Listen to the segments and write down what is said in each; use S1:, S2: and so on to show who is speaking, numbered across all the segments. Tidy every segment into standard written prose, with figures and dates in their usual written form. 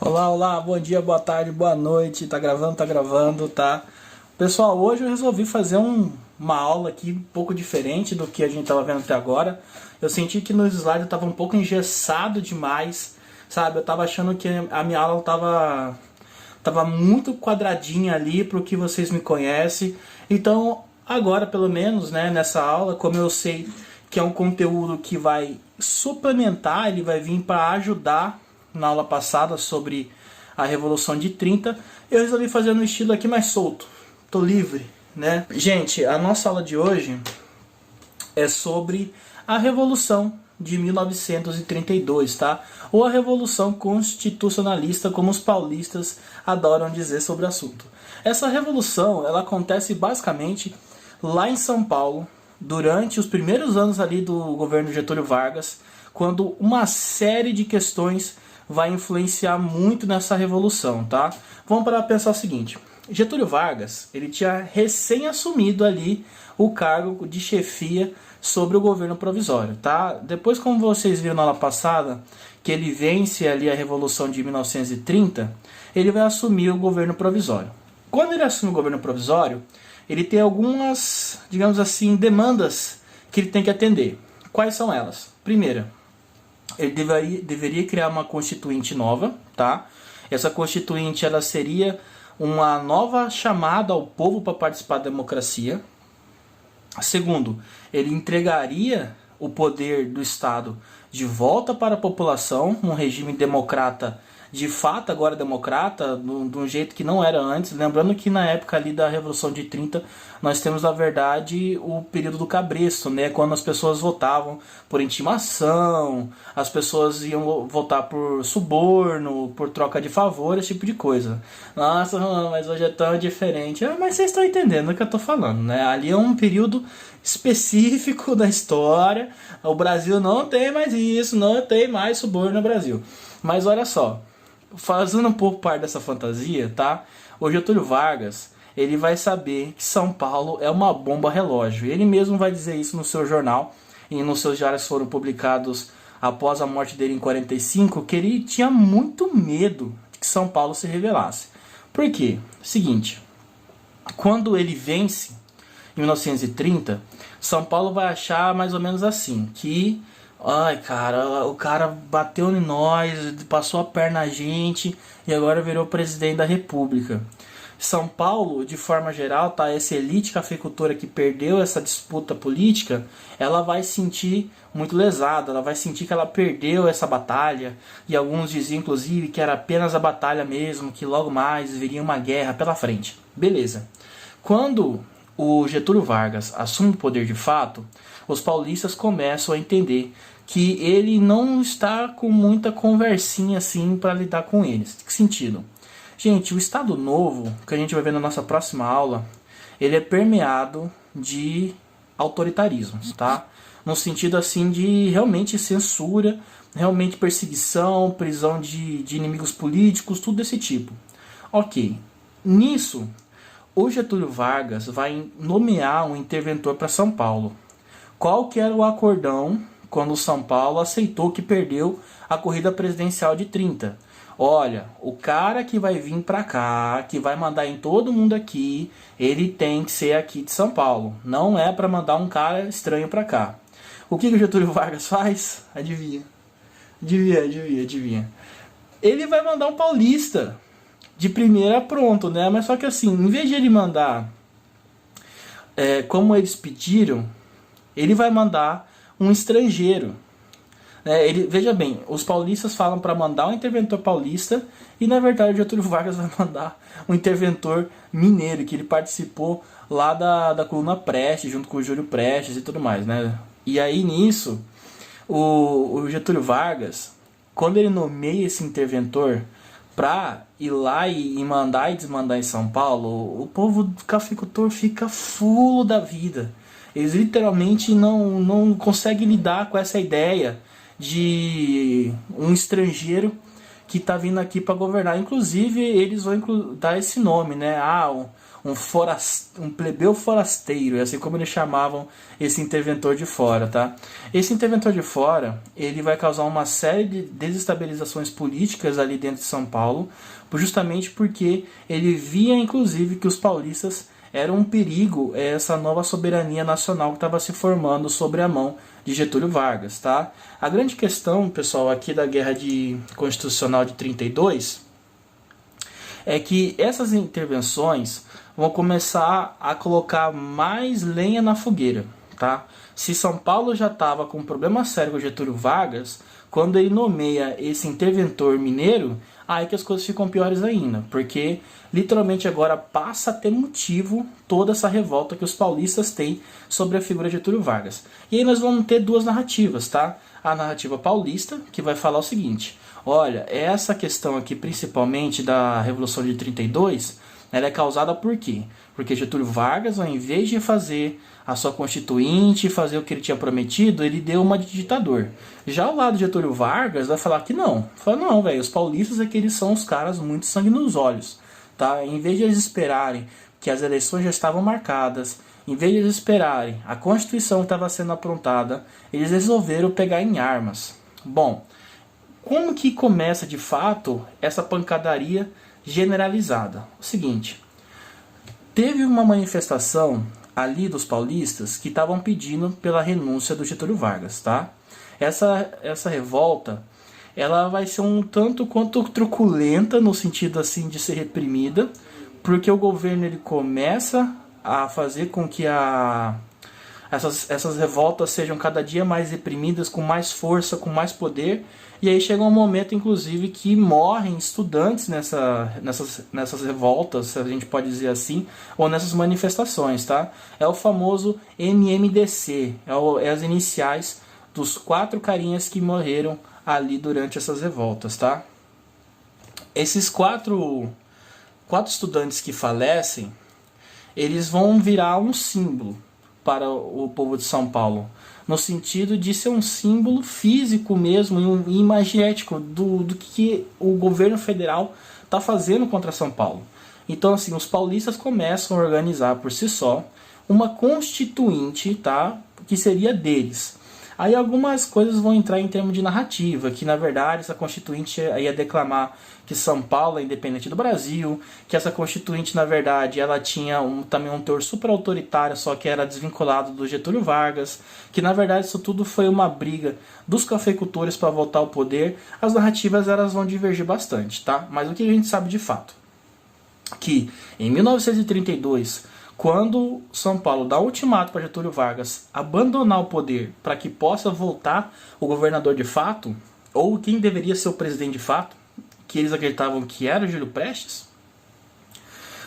S1: Olá, olá, bom dia, boa tarde, boa noite. Tá gravando, tá? Pessoal, hoje eu resolvi fazer uma aula aqui um pouco diferente do que a gente tava vendo até agora. Eu senti que no slide eu tava um pouco engessado demais, sabe? Eu tava achando que a minha aula tava muito quadradinha ali pro que vocês me conhecem. Então, agora pelo menos, né, nessa aula, como eu sei que é um conteúdo que vai suplementar, ele vai vir para ajudar na aula passada sobre a Revolução de 30, eu resolvi fazer no estilo aqui mais solto. Tô livre, né? Gente, a nossa aula de hoje é sobre a Revolução de 1932, tá? Ou a Revolução Constitucionalista, como os paulistas adoram dizer sobre o assunto. Essa revolução, ela acontece basicamente lá em São Paulo, durante os primeiros anos ali do governo Getúlio Vargas, quando uma série de questões vai influenciar muito nessa revolução, tá? Vamos para pensar o seguinte: Getúlio Vargas, ele tinha recém assumido ali o cargo de chefia sobre o governo provisório, tá? Depois, como vocês viram na aula passada, que ele vence ali a Revolução de 1930, ele vai assumir o governo provisório. Quando ele assume o governo provisório, ele tem algumas, digamos assim, demandas que ele tem que atender. Quais são elas? Primeira, ele deveria criar uma constituinte nova, tá? Essa constituinte, ela seria uma nova chamada ao povo para participar da democracia. Segundo, ele entregaria o poder do Estado de volta para a população, um regime democrata, de fato agora democrata, de um jeito que não era antes. Lembrando que na época ali da Revolução de 30, nós temos na verdade o período do cabresto, né? Quando as pessoas votavam por intimação, as pessoas iam votar por suborno, por troca de favor, esse tipo de coisa. Nossa, mas hoje é tão diferente. Mas vocês estão entendendo o que eu estou falando, né? Ali é um período específico da história. O Brasil não tem mais isso, não tem mais suborno no Brasil. Mas olha só, fazendo um pouco parte dessa fantasia, tá? O Getúlio Vargas, ele vai saber que São Paulo é uma bomba relógio. Ele mesmo vai dizer isso no seu jornal e nos seus diários foram publicados após a morte dele em 45, que ele tinha muito medo de que São Paulo se rebelasse. Por quê? Seguinte, quando ele vence em 1930, São Paulo vai achar mais ou menos assim, que ai, cara, o cara bateu em nós, passou a perna a gente e agora virou presidente da República. São Paulo, de forma geral, tá, essa elite cafeicultora que perdeu essa disputa política, ela vai sentir muito lesada, ela vai sentir que ela perdeu essa batalha, e alguns diziam inclusive que era apenas a batalha mesmo, que logo mais viria uma guerra pela frente. Beleza. Quando o Getúlio Vargas assume o poder de fato, os paulistas começam a entender que ele não está com muita conversinha assim para lidar com eles. Que sentido? Gente, o Estado Novo, que a gente vai ver na nossa próxima aula, ele é permeado de autoritarismos, tá? No sentido assim de realmente censura, realmente perseguição, prisão de inimigos políticos, tudo desse tipo. Ok, nisso o Getúlio Vargas vai nomear um interventor para São Paulo. Qual que era o acordão quando São Paulo aceitou que perdeu a corrida presidencial de 30? Olha, o cara que vai vir para cá, que vai mandar em todo mundo aqui, ele tem que ser aqui de São Paulo. Não é para mandar um cara estranho para cá. O que o Getúlio Vargas faz? Adivinha. Adivinha. Ele vai mandar um paulista. De primeira pronto, né? Mas só que assim, em vez de ele mandar como eles pediram, ele vai mandar um estrangeiro. Veja bem, os paulistas falam para mandar um interventor paulista e na verdade o Getúlio Vargas vai mandar um interventor mineiro, que ele participou lá da coluna Prestes, junto com o Júlio Prestes e tudo mais, né? E aí nisso, o Getúlio Vargas, quando ele nomeia esse interventor para ir lá e mandar e desmandar em São Paulo, o povo cafeicultor fica fulo da vida. Eles literalmente não conseguem lidar com essa ideia de um estrangeiro que está vindo aqui para governar. Inclusive, eles vão dar esse nome, né? um plebeu forasteiro, é assim como eles chamavam esse interventor de fora, tá? Esse interventor de fora, ele vai causar uma série de desestabilizações políticas ali dentro de São Paulo, justamente porque ele via, inclusive, que os paulistas eram um perigo, essa nova soberania nacional que estava se formando sobre a mão de Getúlio Vargas, tá? A grande questão, pessoal, aqui da Guerra Constitucional de 32 é que essas intervenções vão começar a colocar mais lenha na fogueira, tá? Se São Paulo já estava com um problema sério com Getúlio Vargas, quando ele nomeia esse interventor mineiro, aí que as coisas ficam piores ainda, porque literalmente agora passa a ter motivo toda essa revolta que os paulistas têm sobre a figura de Getúlio Vargas. E aí nós vamos ter duas narrativas, tá? A narrativa paulista, que vai falar o seguinte: olha, essa questão aqui, principalmente da Revolução de 32, ela é causada por quê? Porque Getúlio Vargas, ao invés de fazer a sua constituinte, fazer o que ele tinha prometido, ele deu uma de ditador. Já o lado de Getúlio Vargas vai falar que não. Fala, não, velho, os paulistas é que eles são os caras muito sangue nos olhos. Tá? Em vez de eles esperarem que as eleições já estavam marcadas, em vez de eles esperarem a Constituição que estava sendo aprontada, eles resolveram pegar em armas. Bom, como que começa de fato essa pancadaria generalizada? O seguinte, teve uma manifestação ali dos paulistas que estavam pedindo pela renúncia do Getúlio Vargas, tá? Essa revolta, ela vai ser um tanto quanto truculenta no sentido assim de ser reprimida, porque o governo ele começa a fazer com que essas revoltas sejam cada dia mais reprimidas, com mais força, com mais poder, e aí chega um momento, inclusive, que morrem estudantes nessas revoltas, se a gente pode dizer assim, ou nessas manifestações, tá? É o famoso MMDC, é as iniciais dos 4 carinhas que morreram ali durante essas revoltas, tá? Esses quatro estudantes que falecem, eles vão virar um símbolo para o povo de São Paulo, no sentido de ser um símbolo físico mesmo e imagético do que o governo federal está fazendo contra São Paulo. Então, assim, os paulistas começam a organizar por si só uma constituinte, tá, que seria deles. Aí algumas coisas vão entrar em termos de narrativa, que na verdade essa constituinte ia declamar que São Paulo é independente do Brasil, que essa constituinte na verdade ela tinha também um teor super autoritário, só que era desvinculado do Getúlio Vargas, que na verdade isso tudo foi uma briga dos cafeicultores para voltar ao poder. As narrativas elas vão divergir bastante, tá? Mas o que a gente sabe de fato? Que em 1932, quando São Paulo dá um ultimato para Getúlio Vargas abandonar o poder para que possa voltar o governador de fato, ou quem deveria ser o presidente de fato, que eles acreditavam que era o Júlio Prestes,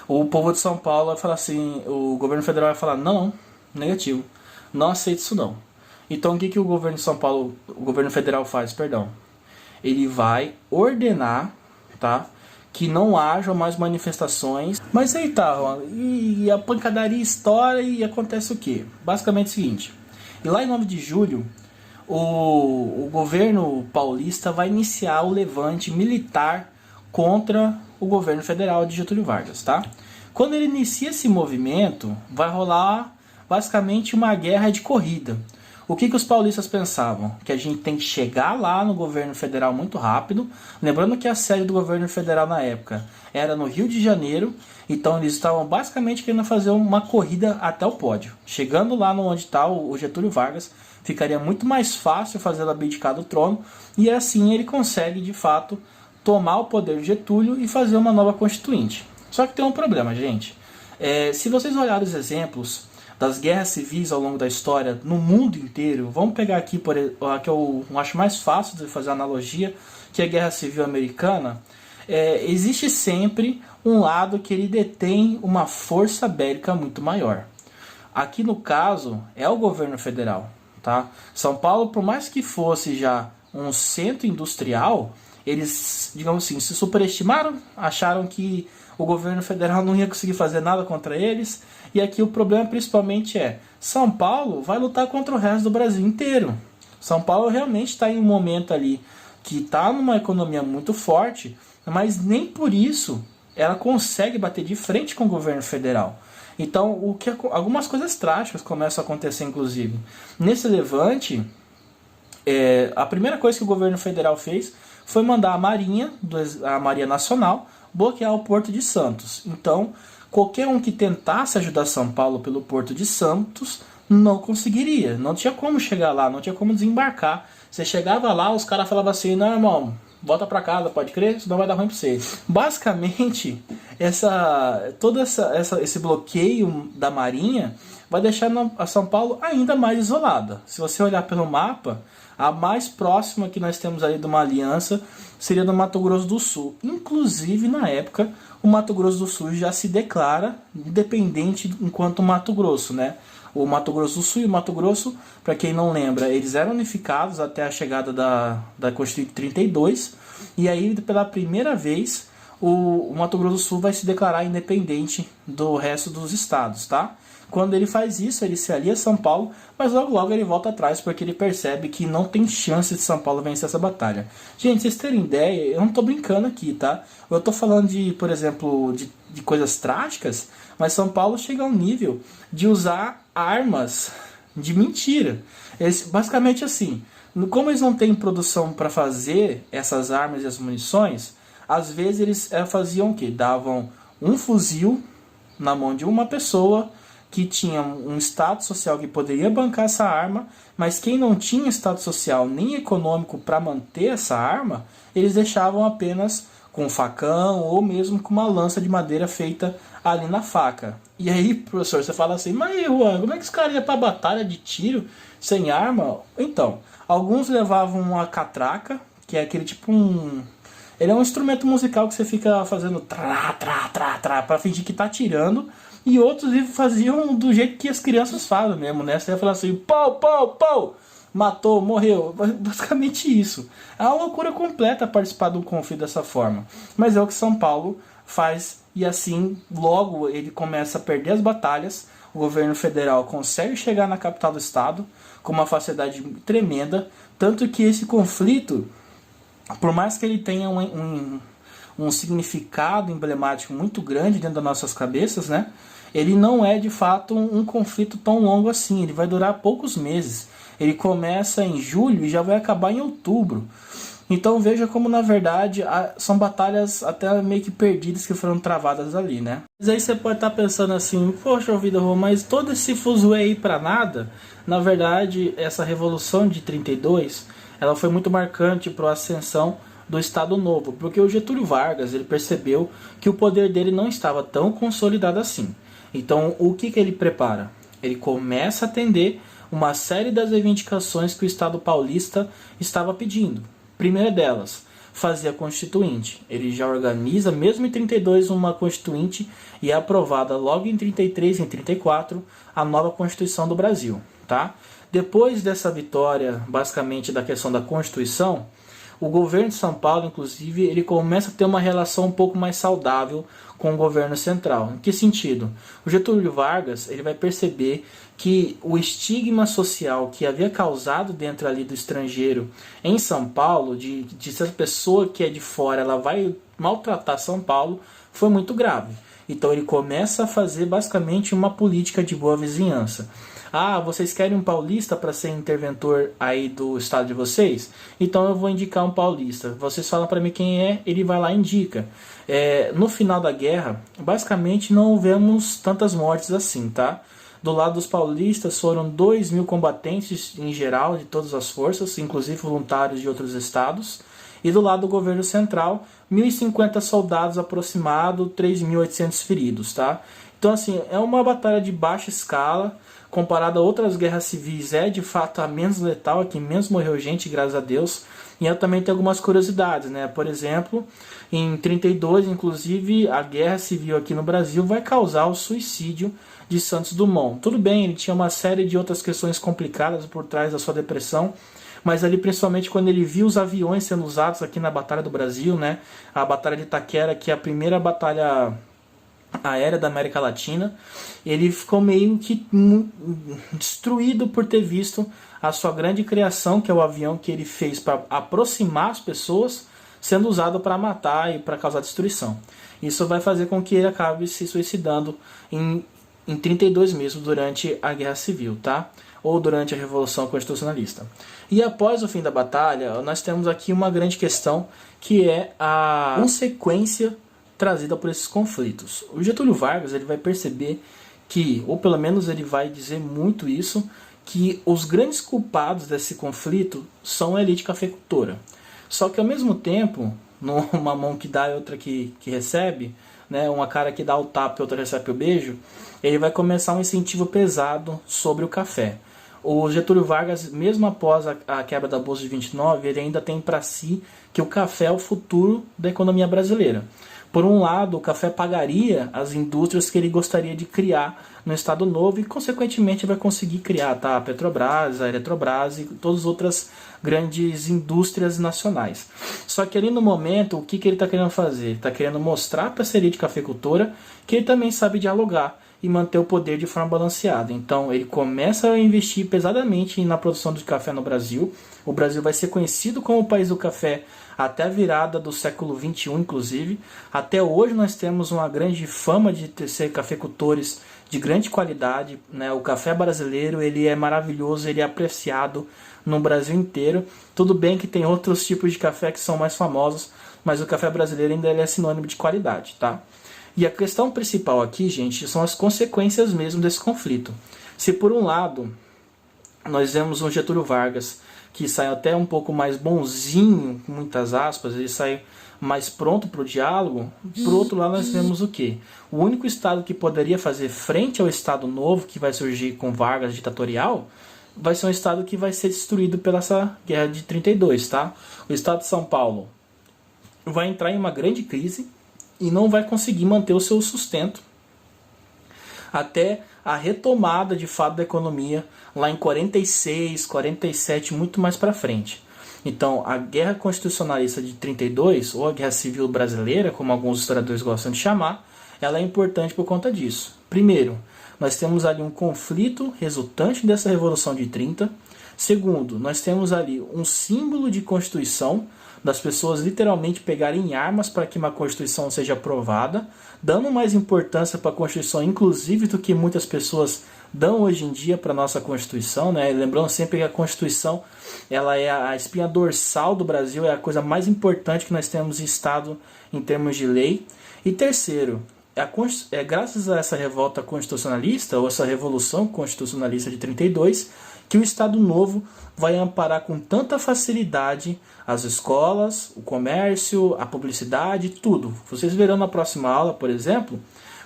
S1: o povo de São Paulo vai falar assim, o governo federal vai falar, não, negativo, não aceito isso não. Então o que o governo de São Paulo, o governo federal faz, perdão? Ele vai ordenar, tá, que não haja mais manifestações. Mas aí tá, e a pancadaria estoura e acontece o quê? Basicamente é o seguinte, e lá em 9 de julho, o governo paulista vai iniciar o levante militar contra o governo federal de Getúlio Vargas, tá? Quando ele inicia esse movimento, vai rolar basicamente uma guerra de corrida. O que os paulistas pensavam? Que a gente tem que chegar lá no governo federal muito rápido. Lembrando que a sede do governo federal na época era no Rio de Janeiro. Então eles estavam basicamente querendo fazer uma corrida até o pódio. Chegando lá onde está o Getúlio Vargas, ficaria muito mais fácil fazê-lo abdicar do trono. E assim ele consegue de fato tomar o poder de Getúlio e fazer uma nova constituinte. Só que tem um problema, gente. Se vocês olharem os exemplos das guerras civis ao longo da história no mundo inteiro, vamos pegar aqui que eu acho mais fácil de fazer a analogia, que é a Guerra Civil Americana. Existe sempre um lado que ele detém uma força bélica muito maior. Aqui no caso é o governo federal, tá? São Paulo, por mais que fosse já um centro industrial, eles, digamos assim, se superestimaram, acharam que o governo federal não ia conseguir fazer nada contra eles. E aqui o problema principalmente São Paulo vai lutar contra o resto do Brasil inteiro. São Paulo realmente está em um momento ali que está numa economia muito forte, mas nem por isso ela consegue bater de frente com o governo federal. Então, algumas coisas trágicas começam a acontecer, inclusive. Nesse levante, a primeira coisa que o governo federal fez foi mandar a Marinha Nacional, bloquear o Porto de Santos. Então, qualquer um que tentasse ajudar São Paulo pelo Porto de Santos não conseguiria. Não tinha como chegar lá, não tinha como desembarcar. Você chegava lá, os caras falavam assim, não, irmão, volta pra casa, pode crer, senão vai dar ruim pra você. Basicamente, esse bloqueio da Marinha vai deixar a São Paulo ainda mais isolada. Se você olhar pelo mapa, a mais próxima que nós temos ali de uma aliança seria do Mato Grosso do Sul. Inclusive, na época, o Mato Grosso do Sul já se declara independente enquanto Mato Grosso, né? O Mato Grosso do Sul e o Mato Grosso, para quem não lembra, eles eram unificados até a chegada da Constituinte 32, e aí pela primeira vez o Mato Grosso do Sul vai se declarar independente do resto dos estados, tá? Quando ele faz isso, ele se alia a São Paulo, mas logo ele volta atrás porque ele percebe que não tem chance de São Paulo vencer essa batalha. Gente, vocês terem ideia, eu não estou brincando aqui, tá? Eu estou falando por exemplo, de coisas trágicas, mas São Paulo chega ao nível de usar armas de mentira. Basicamente assim, como eles não têm produção para fazer essas armas e as munições, às vezes eles faziam o quê? Davam um fuzil na mão de uma pessoa que tinha um status social que poderia bancar essa arma, mas quem não tinha status social nem econômico para manter essa arma, eles deixavam apenas com um facão ou mesmo com uma lança de madeira feita ali na faca. E aí, professor, você fala assim, mas Juan, como é que os caras iam para batalha de tiro sem arma? Então, alguns levavam uma catraca, que é aquele tipo ele é um instrumento musical que você fica fazendo para fingir que tá atirando. E outros faziam do jeito que as crianças fazem mesmo, né? Você ia falar assim, pau, pau, pau, matou, morreu. Basicamente isso. É uma loucura completa participar de um conflito dessa forma. Mas é o que São Paulo faz, e assim, logo ele começa a perder as batalhas. O governo federal consegue chegar na capital do estado com uma facilidade tremenda. Tanto que esse conflito, por mais que ele tenha um significado emblemático muito grande dentro das nossas cabeças, né? Ele não é de fato um conflito tão longo assim, ele vai durar poucos meses. Ele começa em julho e já vai acabar em outubro. Então veja como na verdade são batalhas até meio que perdidas que foram travadas ali, né? Mas aí você pode estar pensando assim, poxa vida, Rô, mas todo esse fuzuê aí pra nada? Na verdade, essa Revolução de 32, ela foi muito marcante para a ascensão do Estado Novo, porque o Getúlio Vargas ele percebeu que o poder dele não estava tão consolidado assim. Então, o que ele prepara? Ele começa a atender uma série das reivindicações que o Estado paulista estava pedindo. Primeira delas, fazer a Constituinte. Ele já organiza, mesmo em 32, uma Constituinte e é aprovada logo em 33 e em 34 a nova Constituição do Brasil. Tá? Depois dessa vitória, basicamente, da questão da Constituição, o governo de São Paulo, inclusive, ele começa a ter uma relação um pouco mais saudável com o governo central. Em que sentido? O Getúlio Vargas ele vai perceber que o estigma social que havia causado dentro ali do estrangeiro em São Paulo, de essa pessoa que é de fora, ela vai maltratar São Paulo, foi muito grave. Então ele começa a fazer basicamente uma política de boa vizinhança. Ah, vocês querem um paulista para ser interventor aí do estado de vocês? Então eu vou indicar um paulista. Vocês falam para mim quem é, ele vai lá e indica. No final da guerra, basicamente não houve tantas mortes assim, tá? Do lado dos paulistas foram 2.000 combatentes em geral, de todas as forças, inclusive voluntários de outros estados. E do lado do governo central, 1.050 soldados aproximado, 3.800 feridos, tá? Então assim, é uma batalha de baixa escala, comparado a outras guerras civis, é de fato a menos letal, a que menos morreu gente, graças a Deus. E eu também tenho algumas curiosidades, né? Por exemplo, em 32, inclusive, a guerra civil aqui no Brasil vai causar o suicídio de Santos Dumont. Tudo bem, ele tinha uma série de outras questões complicadas por trás da sua depressão, mas ali principalmente quando ele viu os aviões sendo usados aqui na Batalha do Brasil, né? A Batalha de Itaquera, que é a primeira batalha aérea da América Latina, ele ficou meio que destruído por ter visto a sua grande criação, que é o avião que ele fez para aproximar as pessoas, sendo usado para matar e para causar destruição. Isso vai fazer com que ele acabe se suicidando em 32 mesmo, durante a Guerra Civil, tá? Ou durante a Revolução Constitucionalista. E após o fim da batalha, nós temos aqui uma grande questão, que é a consequência trazida por esses conflitos. O Getúlio Vargas ele vai perceber que, ou pelo menos ele vai dizer muito isso, que os grandes culpados desse conflito são a elite cafeicultora. Só que ao mesmo tempo, numa mão que dá e outra que recebe, né, uma cara que dá o tapa e outra recebe o beijo, ele vai começar um incentivo pesado sobre o café. O Getúlio Vargas, mesmo após a quebra da Bolsa de 29, ele ainda tem para si que o café é o futuro da economia brasileira. Por um lado, o café pagaria as indústrias que ele gostaria de criar no Estado Novo e, consequentemente, vai conseguir criar, tá? A Petrobras, a Eletrobras e todas as outras grandes indústrias nacionais. Só que ali no momento, o que ele está querendo fazer? Ele está querendo mostrar para essa elite cafeicultora que ele também sabe dialogar e manter o poder de forma balanceada. Então ele começa a investir pesadamente na produção de café no Brasil. O Brasil vai ser conhecido como o país do café até a virada do século XXI, inclusive. Até hoje nós temos uma grande fama de ser cafeicultores de grande qualidade, né? O café brasileiro ele é maravilhoso, ele é apreciado no Brasil inteiro. Tudo bem que tem outros tipos de café que são mais famosos, mas o café brasileiro ainda é sinônimo de qualidade, tá? E a questão principal aqui, gente, são as consequências mesmo desse conflito. Se por um lado nós vemos um Getúlio Vargas que sai até um pouco mais bonzinho, com muitas aspas, ele sai mais pronto para o diálogo, por outro lado nós vemos o quê? O único estado que poderia fazer frente ao Estado Novo, que vai surgir com Vargas ditatorial, vai ser um estado que vai ser destruído pela essa guerra de 32, tá? O estado de São Paulo vai entrar em uma grande crise e não vai conseguir manter o seu sustento até a retomada de fato da economia lá em 46, 47, muito mais para frente. Então, a Guerra Constitucionalista de 32, ou a Guerra Civil Brasileira, como alguns historiadores gostam de chamar, ela é importante por conta disso. Primeiro, nós temos ali um conflito resultante dessa Revolução de 30. Segundo, nós temos ali um símbolo de Constituição, das pessoas literalmente pegarem armas para que uma Constituição seja aprovada, dando mais importância para a Constituição, inclusive, do que muitas pessoas dão hoje em dia para a nossa Constituição, né? Lembrando sempre que a Constituição ela é a espinha dorsal do Brasil, é a coisa mais importante que nós temos em Estado em termos de lei. E terceiro, graças a essa revolta constitucionalista, ou essa Revolução Constitucionalista de 32, que o Estado Novo vai amparar com tanta facilidade as escolas, o comércio, a publicidade, tudo. Vocês verão na próxima aula, por exemplo,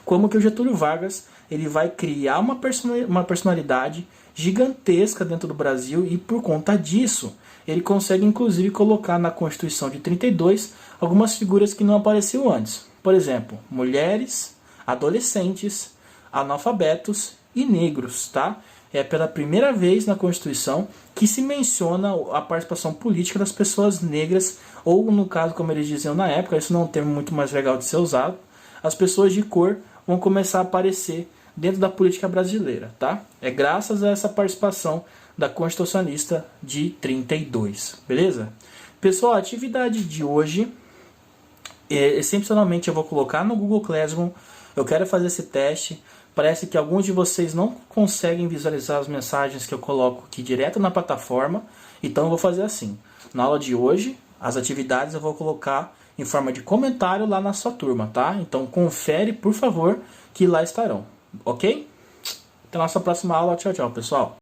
S1: como que o Getúlio Vargas ele vai criar uma personalidade gigantesca dentro do Brasil e por conta disso ele consegue inclusive colocar na Constituição de 32 algumas figuras que não apareciam antes. Por exemplo, mulheres, adolescentes, analfabetos e negros, tá? É pela primeira vez na Constituição que se menciona a participação política das pessoas negras, ou no caso, como eles diziam na época, isso não é um termo muito mais legal de ser usado, as pessoas de cor vão começar a aparecer dentro da política brasileira, tá? É graças a essa participação da Constitucionalista de 32, beleza? Pessoal, a atividade de hoje, excepcionalmente eu vou colocar no Google Classroom, eu quero fazer esse teste. Parece que alguns de vocês não conseguem visualizar as mensagens que eu coloco aqui direto na plataforma, então eu vou fazer assim. Na aula de hoje, as atividades eu vou colocar em forma de comentário lá na sua turma, tá? Então confere, por favor, que lá estarão, ok? Até a nossa próxima aula. Tchau, tchau, pessoal.